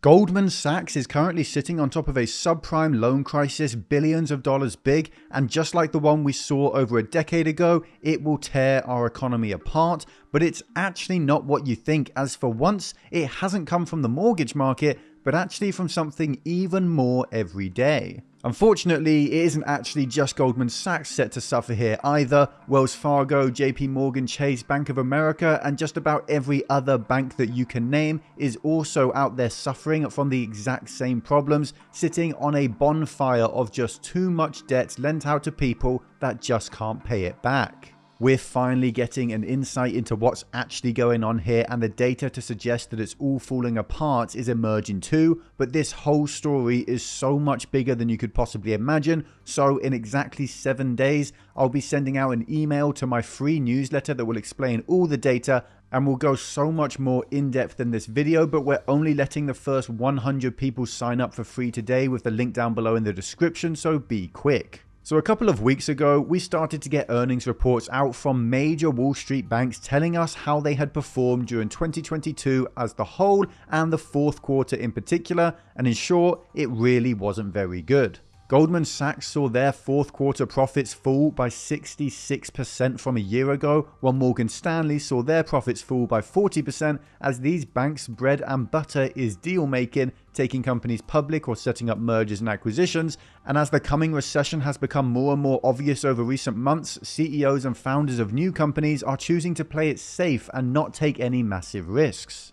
Goldman Sachs is currently sitting on top of a subprime loan crisis billions of dollars big, and just like the one we saw over a decade ago, it will tear our economy apart, but it's actually not what you think, as for once, it hasn't come from the mortgage market, but actually from something even more everyday. Unfortunately, it isn't actually just Goldman Sachs set to suffer here either. Wells Fargo, JP Morgan Chase, Bank of America, and just about every other bank that you can name is also out there suffering from the exact same problems, sitting on a bonfire of just too much debt lent out to people that just can't pay it back. We're finally getting an insight into what's actually going on here, and the data to suggest that it's all falling apart is emerging too, but this whole story is so much bigger than you could possibly imagine. So in exactly 7 days, I'll be sending out an email to my free newsletter that will explain all the data and will go so much more in depth than this video, but we're only letting the first 100 people sign up for free today with the link down below in the description, so be quick. So a couple of weeks ago, we started to get earnings reports out from major Wall Street banks telling us how they had performed during 2022 as the whole and the fourth quarter in particular, and in short, it really wasn't very good. Goldman Sachs saw their fourth quarter profits fall by 66% from a year ago, while Morgan Stanley saw their profits fall by 40%, as these banks' bread and butter is deal making, taking companies public or setting up mergers and acquisitions. And as the coming recession has become more and more obvious over recent months, CEOs and founders of new companies are choosing to play it safe and not take any massive risks.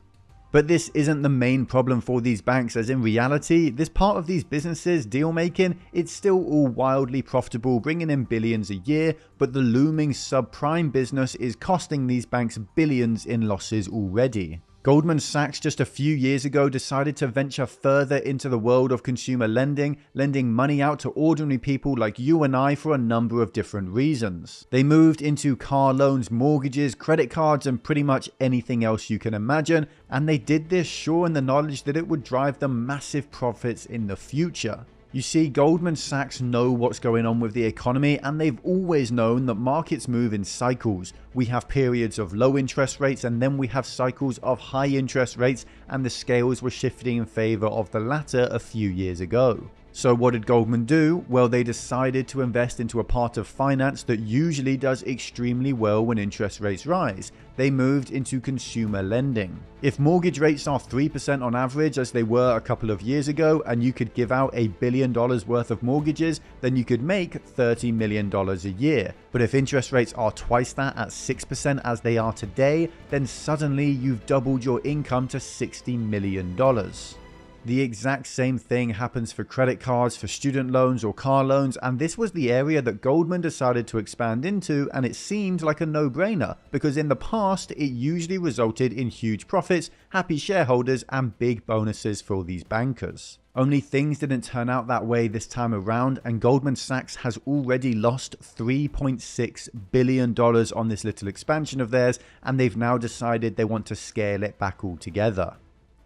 But this isn't the main problem for these banks, as in reality, this part of these businesses deal making, it's still all wildly profitable, bringing in billions a year, but the looming subprime business is costing these banks billions in losses already. Goldman Sachs just a few years ago decided to venture further into the world of consumer lending, lending money out to ordinary people like you and I for a number of different reasons. They moved into car loans, mortgages, credit cards, and pretty much anything else you can imagine, and they did this sure in the knowledge that it would drive them massive profits in the future. You see, Goldman Sachs know what's going on with the economy, and they've always known that markets move in cycles. We have periods of low interest rates, and then we have cycles of high interest rates, and the scales were shifting in favor of the latter a few years ago. So what did Goldman do? Well, they decided to invest into a part of finance that usually does extremely well when interest rates rise. They moved into consumer lending. If mortgage rates are 3% on average, as they were a couple of years ago, and you could give out $1 billion worth of mortgages, then you could make $30 million a year. But if interest rates are twice that at 6% as they are today, then suddenly you've doubled your income to $60 million. The exact same thing happens for credit cards, for student loans or car loans, and this was the area that Goldman decided to expand into, and it seemed like a no-brainer because in the past it usually resulted in huge profits, happy shareholders, and big bonuses for these bankers. Only things didn't turn out that way this time around, and Goldman Sachs has already lost $3.6 billion on this little expansion of theirs, and they've now decided they want to scale it back altogether.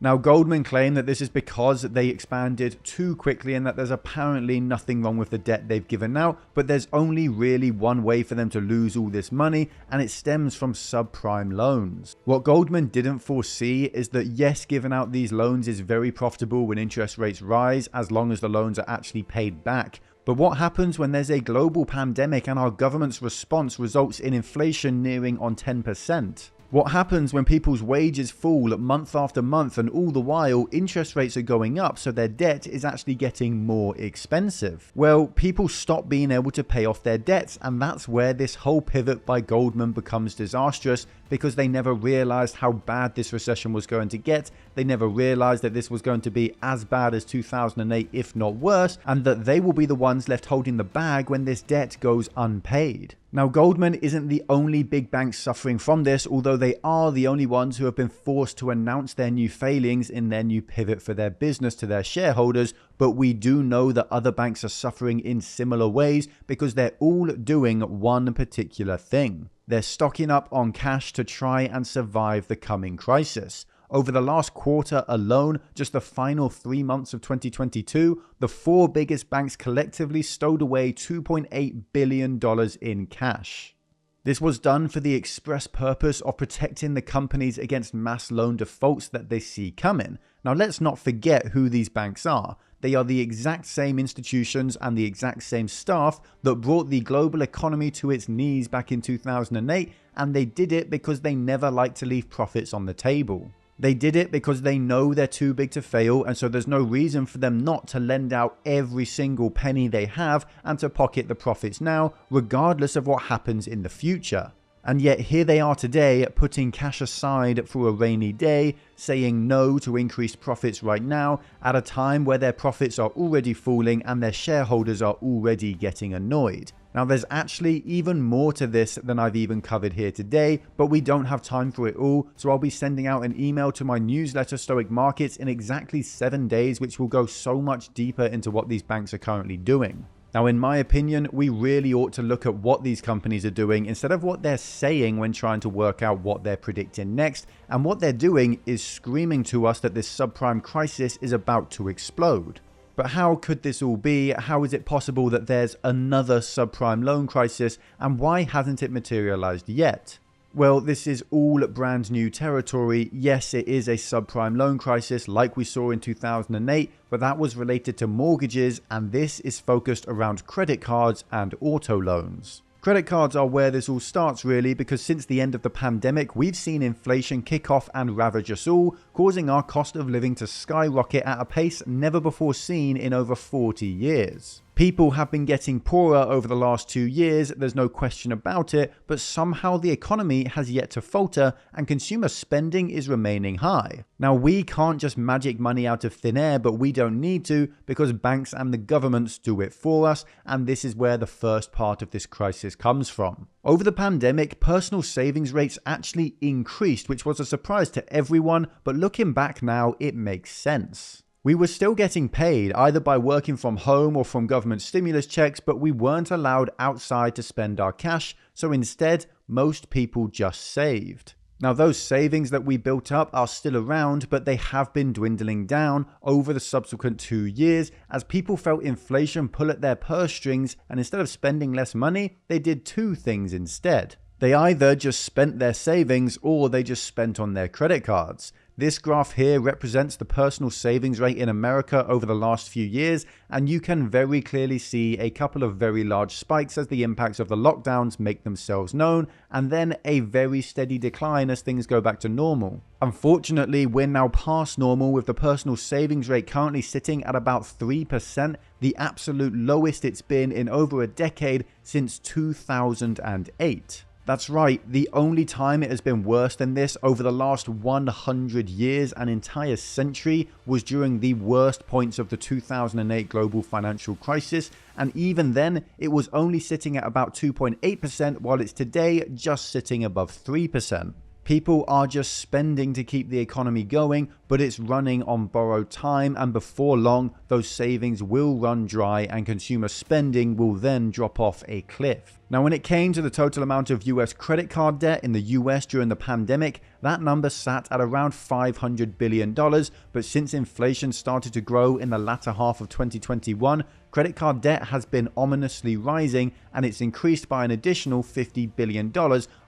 Now, Goldman claimed that this is because they expanded too quickly and that there's apparently nothing wrong with the debt they've given out, but there's only really one way for them to lose all this money, and it stems from subprime loans. What Goldman didn't foresee is that yes, giving out these loans is very profitable when interest rates rise, as long as the loans are actually paid back. But what happens when there's a global pandemic and our government's response results in inflation nearing on 10%? What happens when people's wages fall month after month and all the while interest rates are going up, so their debt is actually getting more expensive? Well, people stop being able to pay off their debts, and that's where this whole pivot by Goldman becomes disastrous, because they never realized how bad this recession was going to get. They never realized that this was going to be as bad as 2008, if not worse, and that they will be the ones left holding the bag when this debt goes unpaid. Now, Goldman isn't the only big bank suffering from this, although they are the only ones who have been forced to announce their new failings in their new pivot for their business to their shareholders, but we do know that other banks are suffering in similar ways because they're all doing one particular thing. They're stocking up on cash to try and survive the coming crisis. Over the last quarter alone, just the final 3 months of 2022, the 4 biggest banks collectively stowed away $2.8 billion in cash. This was done for the express purpose of protecting the companies against mass loan defaults that they see coming. Now let's not forget who these banks are. They are the exact same institutions and the exact same staff that brought the global economy to its knees back in 2008, and they did it because they never like to leave profits on the table. They did it because they know they're too big to fail, and so there's no reason for them not to lend out every single penny they have and to pocket the profits now, regardless of what happens in the future. And yet here they are today, putting cash aside for a rainy day, saying no to increased profits right now, at a time where their profits are already falling and their shareholders are already getting annoyed. Now there's actually even more to this than I've even covered here today, but we don't have time for it all, so I'll be sending out an email to my newsletter Stoic Markets in exactly 7 days, which will go so much deeper into what these banks are currently doing. Now, in my opinion, we really ought to look at what these companies are doing instead of what they're saying when trying to work out what they're predicting next, and what they're doing is screaming to us that this subprime crisis is about to explode. But how could this all be? How is it possible that there's another subprime loan crisis, and why hasn't it materialized yet? Well, this is all brand new territory. Yes, it is a subprime loan crisis like we saw in 2008, but that was related to mortgages, and this is focused around credit cards and auto loans. Credit cards are where this all starts really, because since the end of the pandemic, we've seen inflation kick off and ravage us all, causing our cost of living to skyrocket at a pace never before seen in over 40 years. People have been getting poorer over the last 2 years, there's no question about it, but somehow the economy has yet to falter and consumer spending is remaining high. Now we can't just magic money out of thin air, but we don't need to, because banks and the governments do it for us, and this is where the first part of this crisis comes from. Over the pandemic, personal savings rates actually increased, which was a surprise to everyone, but looking back now, it makes sense. We were still getting paid, either by working from home or from government stimulus checks, but we weren't allowed outside to spend our cash, so instead, most people just saved. Now those savings that we built up are still around, but they have been dwindling down over the subsequent 2 years as people felt inflation pull at their purse strings, and instead of spending less money, they did two things instead. They either just spent their savings or they just spent on their credit cards. This graph here represents the personal savings rate in America over the last few years, and you can very clearly see a couple of very large spikes as the impacts of the lockdowns make themselves known, and then a very steady decline as things go back to normal. Unfortunately, we're now past normal, with the personal savings rate currently sitting at about 3%, the absolute lowest it's been in over a decade since 2008. That's right, the only time it has been worse than this over the last 100 years, an entire century, was during the worst points of the 2008 global financial crisis, and even then it was only sitting at about 2.8%, while it's today just sitting above 3%. People are just spending to keep the economy going, but it's running on borrowed time, and before long, those savings will run dry and consumer spending will then drop off a cliff. Now, when it came to the total amount of US credit card debt in the US during the pandemic, that number sat at around $500 billion, but since inflation started to grow in the latter half of 2021, credit card debt has been ominously rising, and it's increased by an additional $50 billion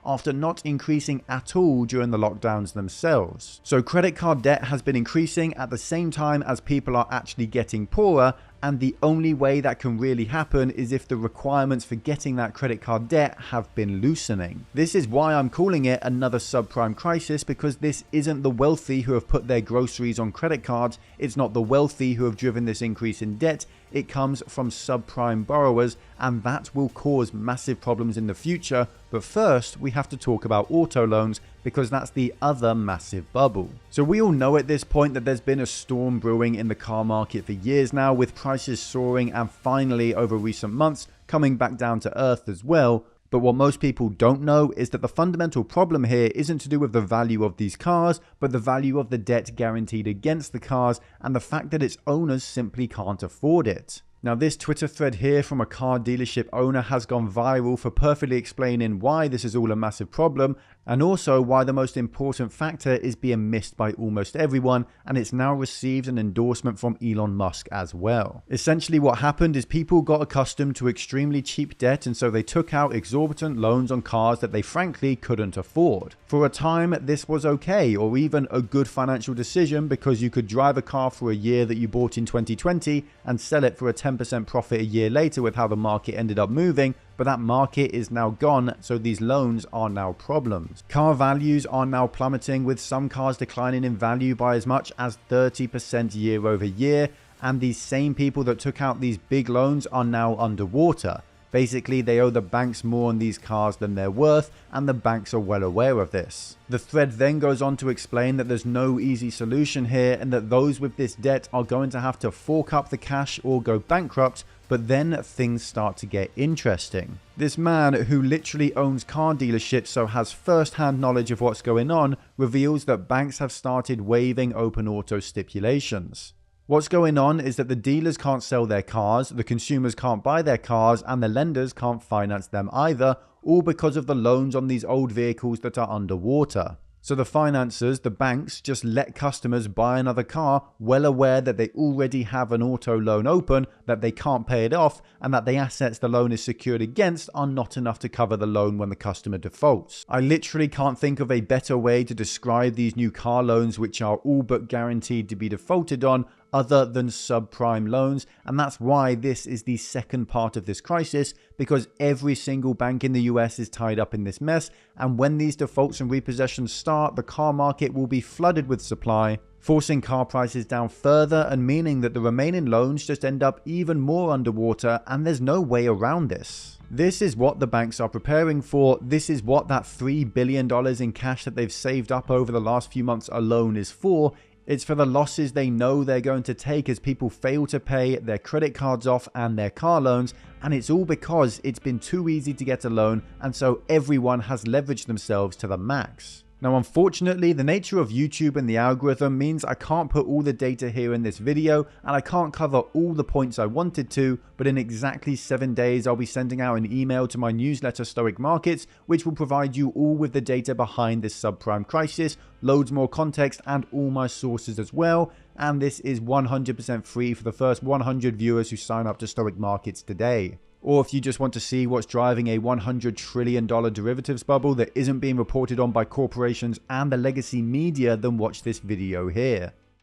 after not increasing at all during the lockdowns themselves. So credit card debt has been increasing at the same time as people are actually getting poorer, and the only way that can really happen is if the requirements for getting that credit card debt have been loosening. This is why I'm calling it another subprime crisis, because this isn't the wealthy who have put their groceries on credit cards, it's not the wealthy who have driven this increase in debt, it comes from subprime borrowers, and that will cause massive problems in the future. But first, we have to talk about auto loans, because that's the other massive bubble. So we all know at this point that there's been a storm brewing in the car market for years now, with prices soaring and finally over recent months coming back down to earth as well. But what most people don't know is that the fundamental problem here isn't to do with the value of these cars, but the value of the debt guaranteed against the cars and the fact that its owners simply can't afford it. Now, this Twitter thread here from a car dealership owner has gone viral for perfectly explaining why this is all a massive problem, and also why the most important factor is being missed by almost everyone, and it's now received an endorsement from Elon Musk as well. Essentially what happened is people got accustomed to extremely cheap debt, and so they took out exorbitant loans on cars that they frankly couldn't afford. For a time this was okay, or even a good financial decision, because you could drive a car for a year that you bought in 2020 and sell it for a 10% profit a year later with how the market ended up moving. But that market is now gone, so these loans are now problems. Car values are now plummeting, with some cars declining in value by as much as 30% year over year, and these same people that took out these big loans are now underwater. Basically, they owe the banks more on these cars than they're worth, and the banks are well aware of this. The thread then goes on to explain that there's no easy solution here, and that those with this debt are going to have to fork up the cash or go bankrupt. But then things start to get interesting. This man, who literally owns car dealerships, so has first-hand knowledge of what's going on, reveals that banks have started waiving open auto stipulations. What's going on is that the dealers can't sell their cars, the consumers can't buy their cars, and the lenders can't finance them either, all because of the loans on these old vehicles that are underwater. So the financiers, the banks, just let customers buy another car, well aware that they already have an auto loan open, that they can't pay it off, and that the assets the loan is secured against are not enough to cover the loan when the customer defaults. I literally can't think of a better way to describe these new car loans, which are all but guaranteed to be defaulted on, other than subprime loans, and that's why this is the second part of this crisis, because every single bank in the US is tied up in this mess, and when these defaults and repossessions start, the car market will be flooded with supply, forcing car prices down further and meaning that the remaining loans just end up even more underwater, and there's no way around this. This is what the banks are preparing for. This is what that $3 billion in cash that they've saved up over the last few months alone is for. It's for the losses they know they're going to take as people fail to pay their credit cards off and their car loans, and it's all because it's been too easy to get a loan, and so everyone has leveraged themselves to the max. Now, unfortunately, the nature of YouTube and the algorithm means I can't put all the data here in this video, and I can't cover all the points I wanted to, but in exactly 7 days, I'll be sending out an email to my newsletter Stoic Markets, which will provide you all with the data behind this subprime crisis, loads more context, and all my sources as well. And this is 100% free for the first 100 viewers who sign up to Stoic Markets today. Or if you just want to see what's driving a $100 trillion derivatives bubble that isn't being reported on by corporations and the legacy media, then watch this video here.